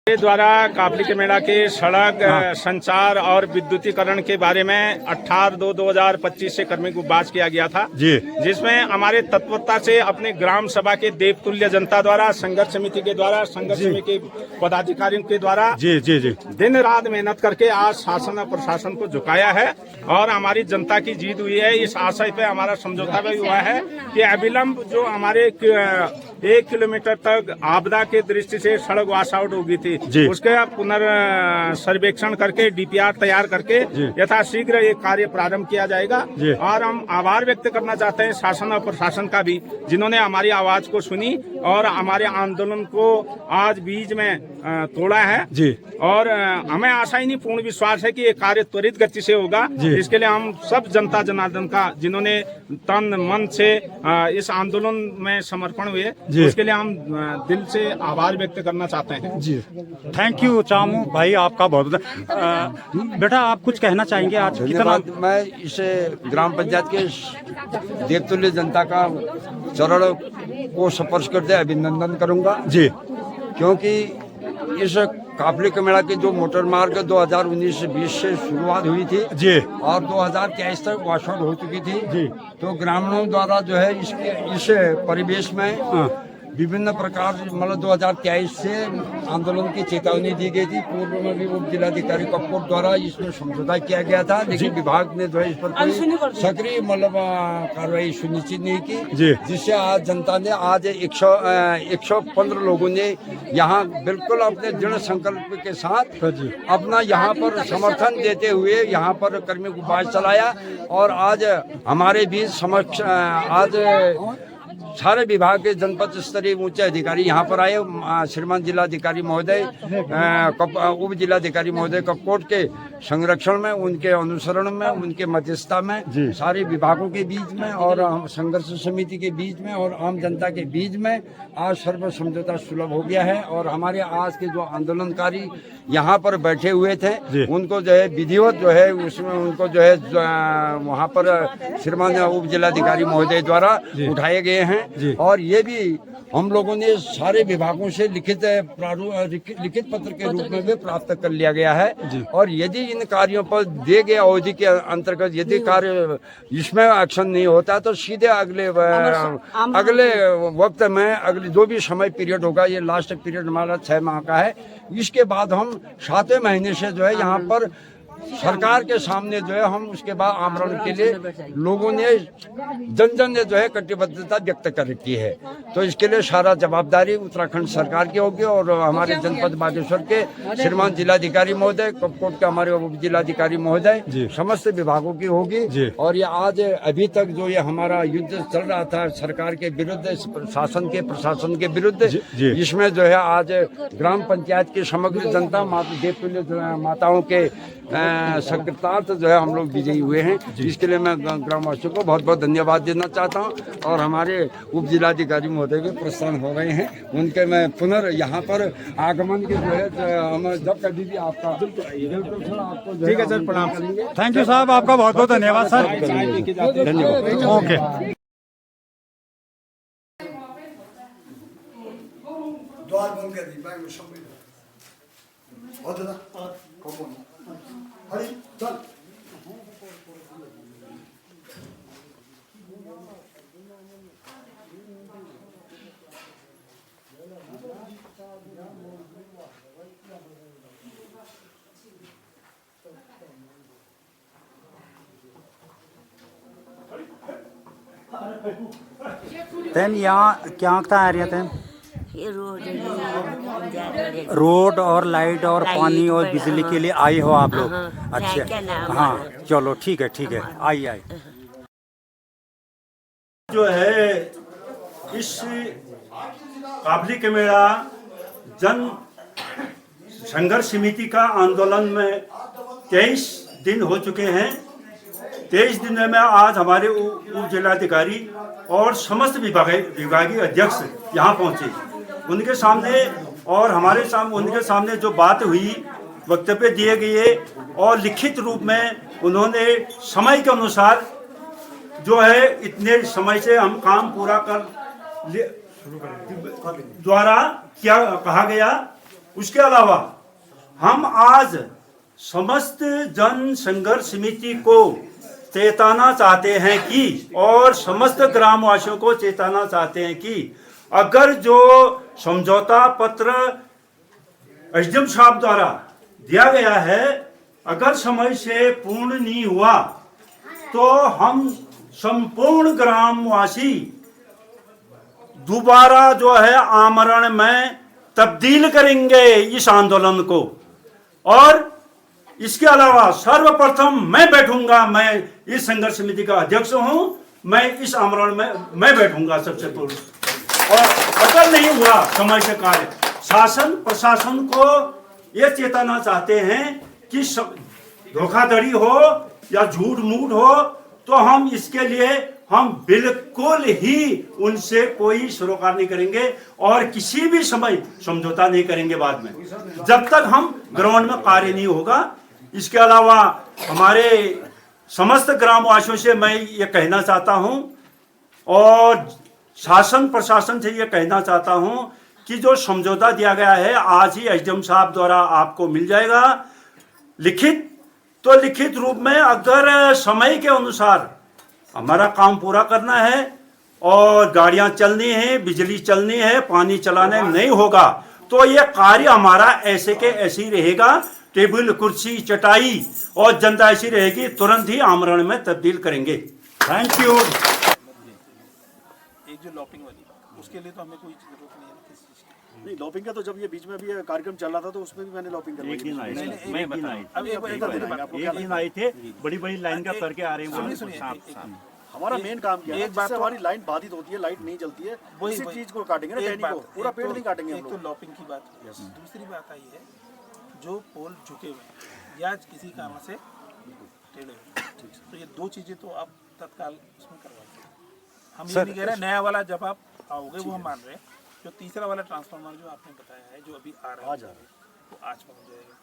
के द्वारा कापली के मेला के सड़क संचार और विद्युतीकरण के बारे में 18/2/2025 से कर्मयुगबाज किया गया था जी, जिसमें हमारे तत्परता से अपने ग्राम सभा के देवतुल्य जनता द्वारा संघर्ष समिति के द्वारा संघर्ष समिति के पदाधिकारियों के द्वारा जी जी जी दिन रात मेहनत करके आज शासन और प्रशासन को झुकाया है और हमारी जनता की जीत हुई है। इस आशय पे हमारा समझौता भी हुआ है कि अविलंब जो हमारे 1 किलोमीटर तक आपदा के दृष्टि से सड़क वॉश आउट होगी थी उसका पुनर्सर्वेक्षण करके डीपीआर तैयार करके यथाशीघ्र ये कार्य प्रारंभ किया जाएगा। और हम आभार व्यक्त करना चाहते हैं शासन और प्रशासन का भी, जिन्होंने हमारी आवाज को सुनी और हमारे आंदोलन को आज बीच में तोड़ा है जी। और हमें आशा ही नहीं पूर्ण विश्वास है कि ये कार्य त्वरित गति से होगा। इसके लिए हम सब जनता जनार्दन का, जिन्होंने तन मन से इस आंदोलन में समर्पण हुए, उसके लिए हम दिल से आभार व्यक्त करना चाहते हैं जी। थैंक यू चामू भाई, आपका बहुत बेटा आप कुछ कहना चाहेंगे? आज कितना मैं इसे ग्राम पंचायत के देवतुल्य जनता का चरण को स्पर्श करते अभिनंदन करूंगा जी, क्योंकि इस काफली के मेला की जो मोटर मार्ग 2019-20 से शुरुआत हुई थी जी और 2023 तक वॉशआउट हो चुकी थी जी, तो ग्रामीणों द्वारा जो है इस परिवेश में विभिन्न प्रकार मतलब 2023 से आंदोलन की चेतावनी दी गई थी। पूर्व में भी उप जिलाधिकारी कपकोट द्वारा इसमें समझौता किया गया था, लेकिन विभाग ने जो है इस पर कोई सक्रिय मतलब कार्रवाई सुनिश्चित नहीं की, जिससे आज जनता ने आज 115 लोगों ने यहाँ बिल्कुल अपने दृढ़ संकल्प के साथ अपना यहाँ पर समर्थन देते हुए यहाँ पर कर्मयुगबाज चलाया। और आज हमारे बीच समक्ष आज सारे विभाग के जनपद स्तरीय ऊंचे अधिकारी यहाँ पर आए। श्रीमान जिलाधिकारी महोदय, उप जिलाधिकारी महोदय कपकोट के संरक्षण में, उनके अनुसरण में, उनके मध्यस्थता में सारे विभागों के बीच में और संघर्ष समिति के बीच में और आम जनता के बीच में आज सर्व समझौता सुलभ हो गया है। और हमारे आज के जो आंदोलनकारी यहाँ पर बैठे हुए थे उनको जो है विधिवत जो है उसमें उनको जो है वहाँ पर श्रीमान उप जिलाधिकारी महोदय द्वारा उठाए गए हैं। और ये भी हम लोगों ने सारे विभागों से लिखित पत्र के रूप में भी प्राप्त कर लिया गया है। और यदि इन कार्यों पर दिए गए अवधि के अंतर्गत यदि कार्य इसमें एक्शन नहीं होता तो सीधे अगले वक्त में अगले जो भी समय पीरियड होगा, ये लास्ट पीरियड हमारा 6 माह का है, इसके बाद हम 7वें महीने से जो है यहाँ पर सरकार के सामने जो है हम उसके बाद आमरण के लिए लोगों ने जन ने जो है कटिबद्धता व्यक्त कर रखी है। तो इसके लिए सारा जवाबदारी उत्तराखंड सरकार की होगी और हमारे जनपद बागेश्वर के श्रीमान जिलाधिकारी महोदय, कपकोट के हमारे उप जिलाधिकारी महोदय, समस्त विभागों की होगी। और ये आज अभी तक जो ये हमारा युद्ध चल रहा था सरकार के विरुद्ध, शासन के प्रशासन के विरुद्ध, इसमें जो है आज ग्राम पंचायत की समग्र जनता देवतुल्य माताओं के संकीर्तार्थ जो है हम लोग विजयी हुए हैं। इसके लिए मैं ग्रामवासियों को बहुत बहुत धन्यवाद देना चाहता हूं। और हमारे उप जिलाधिकारी महोदय भी प्रस्थान हो गए हैं, उनके मैं यहाँ पर आगमन के जो है हम जब कभी भी आपका आपको ठीक है सर, प्रणाम करेंगे। थैंक यू साहब, आपका बहुत बहुत धन्यवाद सर, धन्यवाद। ओके द्वार बंद कर दी बहुत हरी चल तेन यहाँ क्या आ रही है? रोड और लाइट और पानी और बिजली के लिए आई हो आप लोग? अच्छा हाँ, चलो ठीक है आई जो है इस काफली के मेला जन संघर्ष समिति का आंदोलन में 23 दिन हो चुके हैं। 23 दिन में आज हमारे उप जिलाधिकारी और समस्त विभागीय अध्यक्ष यहाँ पहुँचे। उनके सामने और हमारे सामने उनके सामने जो बात हुई, वक्तव्य दिए गए और लिखित रूप में उन्होंने समय के अनुसार जो है इतने समय से हम काम पूरा कर द्वारा क्या कहा गया उसके अलावा हम आज समस्त जन संघर्ष समिति को चेताना चाहते हैं कि और समस्त ग्रामवासियों को चेताना चाहते हैं कि अगर जो समझौता पत्र एसडीएम साहब द्वारा दिया गया है अगर समय से पूर्ण नहीं हुआ तो हम संपूर्ण ग्रामवासी दोबारा जो है आमरण में तब्दील करेंगे इस आंदोलन को। और इसके अलावा सर्वप्रथम मैं बैठूंगा, मैं इस संघर्ष समिति का अध्यक्ष हूं, मैं इस आमरण में मैं बैठूंगा सबसे पूर्व। और अगर नहीं हुआ समय से कार्य, शासन प्रशासन को यह चेताना चाहते हैं कि धोखाधड़ी हो या झूठ मूठ हो तो हम इसके लिए हम बिल्कुल ही उनसे कोई सरोकार नहीं करेंगे और किसी भी समय समझौता नहीं करेंगे बाद में, जब तक हम ग्राउंड में कार्य नहीं होगा। इसके अलावा हमारे समस्त ग्रामवासियों से मैं ये कहना चाहता हूं और शासन प्रशासन से ये कहना चाहता हूं कि जो समझौता दिया गया है आज ही एसडीएम साहब द्वारा आपको मिल जाएगा लिखित, तो लिखित रूप में अगर समय के अनुसार हमारा काम पूरा करना है और गाड़ियां चलनी है, बिजली चलनी है, पानी चलाने नहीं होगा तो ये कार्य हमारा ऐसे के ऐसे ही रहेगा। टेबल कुर्सी चटाई और जनता ऐसी रहेगी, तुरंत ही आमरण में तब्दील करेंगे। Thank you. एक जो लॉपिंग वाली उसके लिए तो हमें कोई जरूरत नहीं है किसी चीज़ की। नहीं लॉपिंग का तो जब ये बीच में भी कार्यक्रम चल रहा था तो उसमें भी मैंने लॉपिंग करवाई। एक दिन आए थे, नहीं, मैं बताया एक दिन आए थे, बड़ी बड़ी लाइन का करके आ रहे हैं। हमारा मेन काम क्या है, एक बात हमारी लाइन बाधित होती है, लाइट नहीं जलती है, इसी चीज को काटेंगे ना, टहनी को, पूरा पेड़ नहीं काटेंगे हम लोग। तो लॉपिंग की बात, दूसरी बात आई है जो पोल झुके हुए या किसी कारण से टेढ़े हुए, तो ये दो चीजें तो आप तत्काल उसमें करवा दीजिए। हम ये नहीं कह रहे नया वाला जब आप आओगे वो हम मान रहे हैं, जो तीसरा वाला ट्रांसफार्मर जो आपने बताया है जो अभी आ रहा है वो आज पहुंच जाएगा।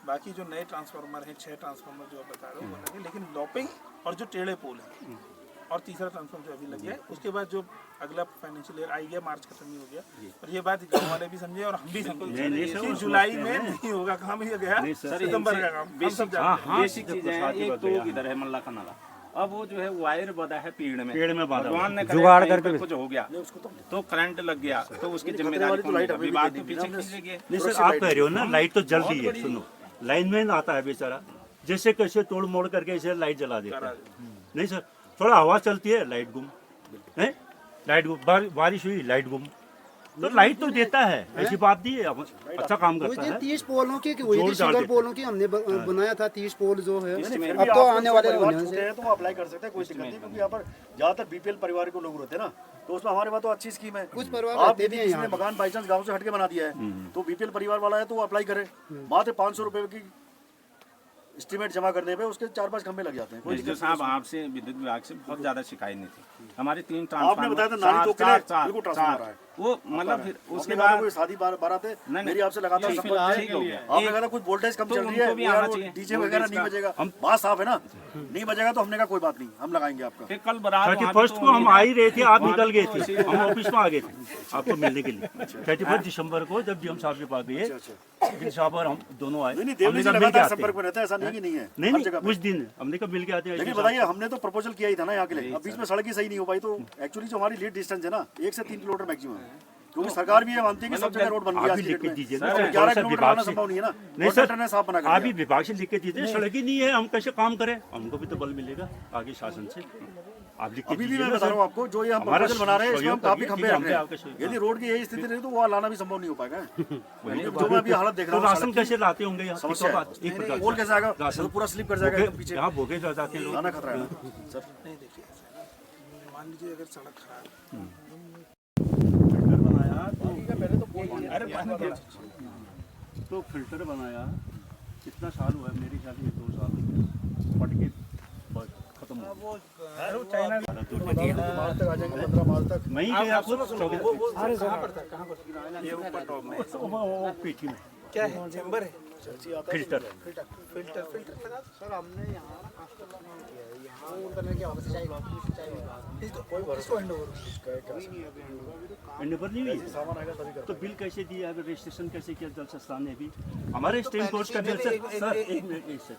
बाकी जो नए ट्रांसफार्मर हैं 6 ट्रांसफार्मर जो आप बता रहे हो वो लगे, लेकिन लॉपिंग और जो टेढ़े पोल है और तीसरा ट्रांसफार्मर जो अभी लग गया, उसके बाद जो अगला फाइनेंशियल ईयर आई गया, मार्च खत्म ही हो गया, और ये बात गाँव वाले भी समझे और हम भी समझे कि जुलाई में नहीं होगा काम, ये गया सितंबर का काम, हम सब जानते हैं। बेसिक चीजें हैं। एक तो इधर है मल्ला का नाला, अब वो जो है वायर बंधा है पेड़ में बांधा, भगवान ने जुगाड़ करके कुछ हो गया तो करंट लग गया तो उसकी जिम्मेदारी कौन लेगा? विभाग के पीछे खींचेंगे। नहीं सर, आप कह रहे हो ना लाइट तो जल रही है। सुनो, लाइनमैन आता है बेचारा, जैसे कैसे तोड़ मोड़ करके इसे लाइट जला देता है। नहीं सर, थोड़ा हवा चलती है लाइट गुम है, लाइट गुम, बारिश हुई लाइट गुम, तो लाइट तो देता है, ऐसी बात नहीं है, अच्छा काम करता है। 30 पोलों की वही थी, सिंगल पोलों की हमने बनाया था 30 पोल जो है, अब तो आने वाले हैं तो अप्लाई कर सकते हैं, कोई दिक्कत नहीं, क्योंकि यहाँ पर ज्यादातर बीपीएल परिवार के लोग रहते हैं ना, तो उसमें हमारे पास तो अच्छी स्कीम है। कुछ परिवार आप यदि किसी ने मकान बाई चांस गाँव से हटके बना दिया है तो बीपीएल परिवार वाला है तो वो अप्लाई करे, मात्र 500 रुपए की एस्टीमेट जमा करने पे उसके 4-5 खंबे लग जाते हैं। कोई जो साहब आपसे विद्युत विभाग से बहुत ज्यादा शिकायत नहीं थी, हमारे 3 आपने बताया था नाली तो बिल्कुल ट्रांसफार्मर है वो मतलब फिर उसके बाद बाद कोई शादी बारात है, मेरी आपसे लगातार संपर्क है, आपने कहा था कुछ वोल्टेज कम चल रही है, डीजे वगैरह नहीं बजेगा, बात साफ है ना, नहीं बजेगा तो हमने कहा कोई बात नहीं, हम लगाएंगे आपका। फिर कल बारात 31 को हम आ ही रहे थे, आप निकल गए थे, हम ऑफिस में आ गए थे आपको मिलने के लिए। 31 दिसंबर को जब डीएम साहब के पास गए, डीएम साहब और हम दोनों आए, हमने कहा मिल के आते संपर्क में रहता है, ऐसा नहीं कि नहीं है, नहीं उस दिन हमने कहा मिल के आते हैं। लेकिन बताइए हमने तो प्रपोजल किया ही था ना यहाँ के लिए, अब बीच में सड़क ही सही नहीं हो पाई, तो एक्चुअली जो हमारी लीड डिस्टेंस है ना 1 से 3 किलोमीटर मैक्सिमम, क्योंकि सरकार भी ये मानती है कि सब जगह रोड बन गई आज की डेट में, 11 किलोमीटर आना संभव नहीं है ना, नहीं सर, ने साफ बना आप भी विभाग से लिख के दीजिए, सड़क ही नहीं है, हम कैसे काम करें, हमको भी तो बल मिलेगा आगे शासन से। आप लिख के अभी भी मैं बता रहा हूँ आपको, जो ये हम प्रपोजल बना रहे हैं इसमें हम काफी खंबे रख रहे हैं, यदि रोड की यही स्थिति रही तो वो लाना भी संभव नहीं हो पाएगा। जो मैं अभी हालत देख रहा हूँ, राशन कैसे लाते होंगे यहाँ, समस्या पोल कैसे आएगा, पूरा स्लिप कर जाएगा पीछे, यहाँ भोगे जाते हैं लोग, लाना खतरा है सर। नहीं देखिए मान लीजिए अगर सड़क खराब तो फिल्टर बनाया, कितना साल हुआ है, मेरे ख्याल में 2 साल फट के खत्म हो वो चाइना मार्च तक आ जाएंगे, 15 मार्च तक। मैं ही गया खुद कहाँ पर था, कहाँ पर ये ऊपर टॉप में वो पेटी में क्या है, चैम्बर है, फिल्टर। फिल्टर लगा सर हमने यहाँ यहाँ करने के वापस सिंचाई इसको हैंडओवर हैंडओवर नहीं हुई तो बिल कैसे दिया, अभी रजिस्ट्रेशन कैसे किया जल संस्थान ने? भी हमारे स्टेन पोस्ट का बिल सर एक मिनट सर,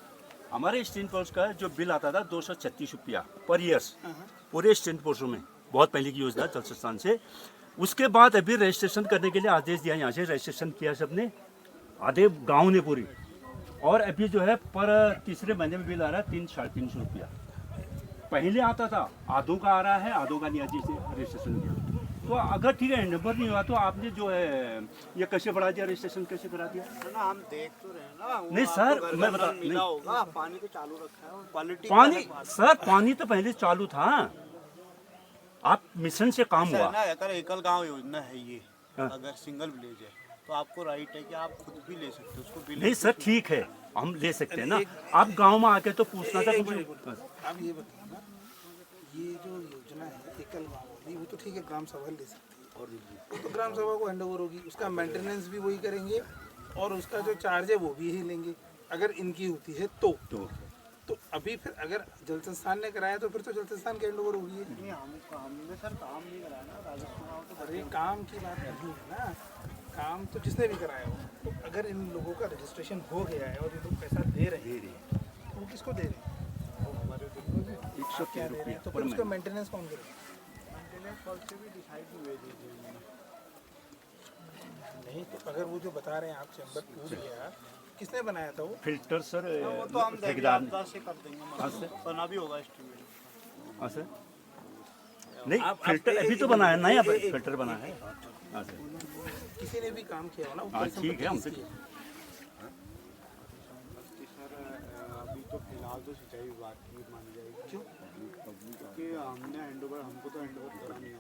हमारे स्टेन पोस्ट का जो बिल आता था 236 रुपया पर ईयर्स पूरे स्टेन पोस्टों में, बहुत पहले की योजना जल संस्थान से। उसके बाद अभी रजिस्ट्रेशन करने के लिए आदेश दिया, यहाँ से रजिस्ट्रेशन किया सबने, आधे गांव ने पूरी, और अभी जो है पर तीसरे महीने में बिल आ रहा है 300-350 रुपया। पहले आता था आधों का आ रहा है, आधों का नहीं आज से रजिस्ट्रेशन किया। तो अगर ठीक है नंबर नहीं हुआ तो आपने जो है ये कैसे बढ़ा दिया, रजिस्ट्रेशन कैसे करा दिया? ना हम देख तो रहे हैं ना। नहीं सर मैं बता मिला होगा, पानी तो चालू रखा है, क्वालिटी पानी सर पानी तो पहले चालू था, आप मिशन से काम हुआ ना। अगर एकल गांव योजना है ये, अगर सिंगल विलेज है तो आपको राइट है कि आप खुद भी ले सकते हो उसको। नहीं सर ठीक है हम ले सकते हैं ना, आप गांव में आके तो पूछना था कुछ। आप ये बताओ ना, ये जो योजना है एकल गाँव वाली, वो तो ठीक है ग्राम सभा ले सकती है, और वो तो ग्राम सभा को हैंडओवर होगी, उसका मेंटेनेंस भी वही करेंगे और उसका जो चार्ज है वो भी ही लेंगे अगर इनकी होती है तो अभी फिर अगर जल संस्थान ने कराया तो फिर तो जल संस्थान के हैंडओवर होगी। हमने सर काम नहीं कराया ना, राजस्थान तो अरे काम की बात नहीं है ना, काम तो जिसने भी कराया हो, तो अगर इन लोगों का रजिस्ट्रेशन हो गया है और ये लोग पैसा दे रहे हैं तो वो किसको दे रहे हैं? क्या दे रहे हैं? तो फिर उसका मेंटेनेंस कौन करेगा? मेंटेनेंस पॉलिसी भी डिसाइड हुए नहीं, तो अगर वो जो बता रहे हैं आप चैम्बर टूट गया, किसने बनाया था वो फिल्टर सर? वो तो हम ठेकेदार से कर देंगे, बना भी होगा एस्टीमेट। हाँ सर नहीं फिल्टर अभी तो बना है, नया फिल्टर बना है। हाँ सर किसी ने भी काम किया हो ना, हाँ ठीक है हमसे। सर अभी तो फिलहाल तो सिंचाई विभाग की मानी जाएगी। क्यों? क्योंकि हमने हैंडओवर, हमको तो हैंडओवर करा नहीं है।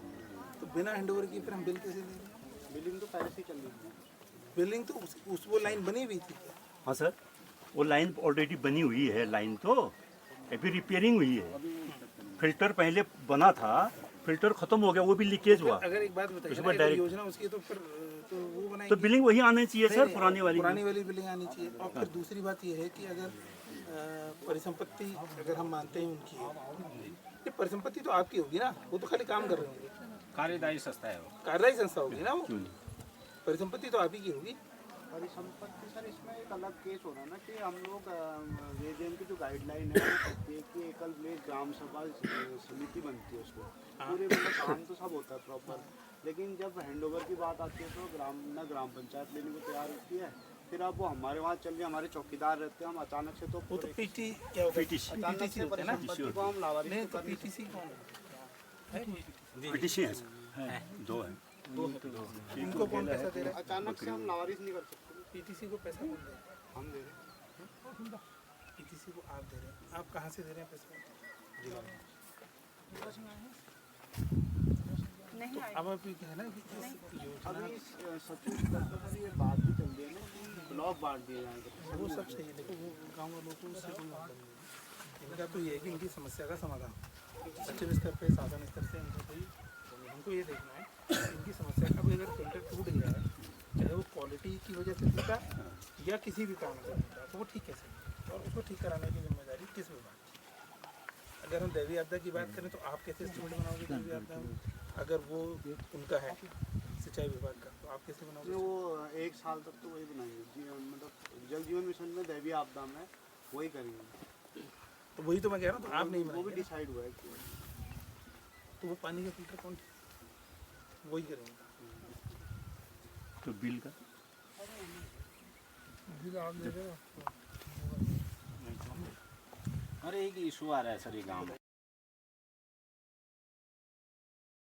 तो बिना हैंडओवर की फिर हम बिल कैसे दे रहे हैं? बिलिंग तो पहले से चल रही थी। बिलिंग तो उस वो लाइन बनी हुई थी क्या? हाँ सर वो लाइन ऑलरेडी बनी हुई है, लाइन तो अभी रिपेयरिंग हुई है। फिल्टर पहले बना था, फिल्टर खत्म हो गया, वो भी लीकेज हुआ। अगर एक बात बताइए, उसमें अगर डायरेक्ट योजना उसकी तो फिर तो वो बनाएंगे, तो बिलिंग वही आनी चाहिए सर, पुरानी वाली बिलिंग आनी चाहिए। और फिर दूसरी बात ये है कि अगर परिसंपत्ति अगर हम मानते हैं उनकी है, ये परिसंपत्ति तो आपकी होगी ना, वो तो खाली काम कर रहे होंगे, कार्यदायी संस्था है वो। कार्यदायी संस्था होगी ना, वो परिसंपत्ति तो आप ही की होगी। परिसंपत्ति सर इसमें एक अलग केस हो रहा है ना कि हम लोग रेडियम की जो गाइडलाइन है वो कहती है कि एकल विलेज ग्राम सभा समिति बनती है, उसको पूरे मतलब काम तो सब होता है प्रॉपर, लेकिन जब हैंडओवर की बात आती है तो ग्राम पंचायत लेने को तैयार होती है, फिर अब वो हमारे वहाँ चल रही, हमारे चौकीदार रहते हैं, हम अचानक से तो वो तो पीटी क्या होता है? अचानक से परिसंपत्ति को हम लावारिस नहीं तो पीटीसी कौन है? पीटीसी है दो है। इनको कौन पैसा दे रहा है? अचानक से हम लावारिस नहीं कर सकते। पीटीसी को पैसा कौन दे रहा है? हम दे रहे हैं। पीटीसी को आप दे रहे हैं, आप कहाँ से दे रहे हैं पैसा? तो अब अभी क्या है ना कि इस योजना अभी सचिव स्तर पर सर ये बात भी चल रही है ना कि ब्लॉक बांट दिए जाएंगे। वो सब सही है, लेकिन वो गाँव वालों को उससे कोई मतलब नहीं है। इनका तो ये है कि इनकी समस्या का समाधान सचिव स्तर पे, शासन स्तर से इनको कोई, हमको ये देखना है इनकी समस्या का भी, अगर फिल्टर टूट गया है चाहे वो क्वालिटी की वजह से टूटा या किसी भी कारण से टूटा, तो वो ठीक कैसे, और उसको ठीक कराने की जिम्मेदारी किस विभाग की? अगर हम दैवीय आपदा की बात करें तो आप कैसे एस्टिमेट बनाओगे दैवीय आपदा में? अगर वो उनका है सिंचाई विभाग का, तो आप कैसे बनाओगे? वो 1 साल तक तो वही बनाएंगे, मतलब जल जीवन मिशन में दैवीय आपदा में वही करेंगे। तो वही तो मैं कह रहा हूँ, तो आप नहीं वो भी बनाएंगे, डिसाइड हुआ है कि तो वो पानी का फिल्टर कौन, वही करेंगे। तो बिल का आप दे रहे हो? अरे एक इशू आ रहा है सर ये गाँव में।